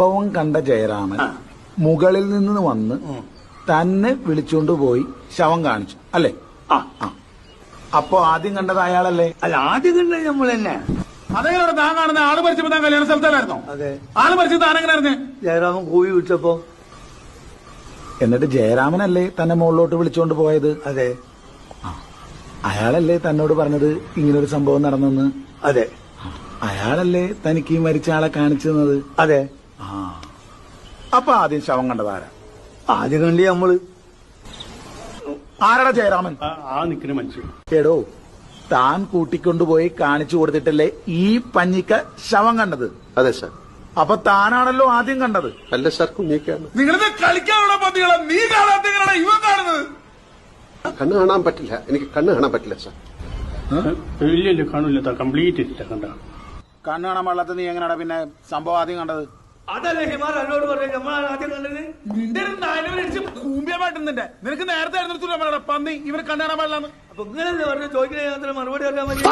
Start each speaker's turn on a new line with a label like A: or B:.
A: സംഭവം കണ്ട ജയരാമൻ മുകളിൽ നിന്ന് വന്ന് തന്നെ വിളിച്ചുകൊണ്ട് പോയി ശവം കാണിച്ചു അല്ലേ? അപ്പൊ ആദ്യം കണ്ടത് അയാളല്ലേ?
B: അല്ല, ആദ്യം കണ്ടത് നമ്മൾ തന്നെ.
C: അതെങ്ങനെ താൻ കാണുന്ന ആള് മരിച്ചപ്പോ താൻ കല്യാണ സ്ഥലത്തായിരുന്നോ?
B: അതെ.
C: ആള് മരിച്ചത് താനെങ്ങനെ അറിഞ്ഞേ?
B: ജയരാമൻ കൂവി വിളിച്ചപ്പോ.
A: എന്നിട്ട് ജയരാമനല്ലേ തന്നെ മുകളിലോട്ട് വിളിച്ചുകൊണ്ട് പോയത്?
B: അതെ.
A: അയാളല്ലേ തന്നോട് പറഞ്ഞത് ഇങ്ങനൊരു സംഭവം നടന്നെന്ന്?
B: അതെ.
A: അയാളല്ലേ തനിക്ക് ഈ മരിച്ച ആളെ കാണിച്ചു തന്നത്?
B: അതെ.
A: അപ്പൊ ആദ്യം ശവം കണ്ടതാരാ?
B: ആദ്യം കണ്ടി നമ്മള്.
A: ആരാടാ ജയരാമൻ?
C: ആ നിൽക്കുന്ന മനുഷ്യൻ.
A: എടോ, താൻ കൂട്ടിക്കൊണ്ടുപോയി കാണിച്ചു കൊടുത്തിട്ടല്ലേ ഈ പഞ്ഞിക്ക ശവം കണ്ടത്?
D: അതെ സാർ.
A: അപ്പൊ താനാണല്ലോ ആദ്യം കണ്ടത്?
D: അല്ല സാർ, കുഞ്ഞിക്കാണ്.
C: നിങ്ങളിത് കളിക്കാനുള്ള പന്തികളെ നീ കാണാത്ത ഇവൻ കാണുന്നത്.
D: കണ്ണ് കാണാൻ പറ്റില്ല, എനിക്ക് കണ്ണ് കാണാൻ പറ്റില്ല സാർ.
C: ഇല്ല, കാണൂല, കംപ്ലീറ്റ് ഇല്ല. കണ്ട
A: കണ്ണ് കാണാൻ പാടില്ലാത്ത നീ എങ്ങനെയാ പിന്നെ സംഭവം ആദ്യം കണ്ടത്?
B: അതല്ലേ ഹിമാർ എന്നോട് പറഞ്ഞു നമ്മളാണ് ആദ്യം കണ്ടത്.
C: നിന്റെ നാലുവരടിച്ച് കൂമ്പിയ പാട്ടുന്നുണ്ട്. നിനക്ക് നേരത്തെ ആയിരുന്നു പന്നി ഇവരെ കണ്ണു കാണാൻ പാടില്ലാന്ന്.
B: അപ്പൊ ഇങ്ങനെ പറഞ്ഞു ചോദിക്കുന്ന മറുപടി അറിയാൻ മതി.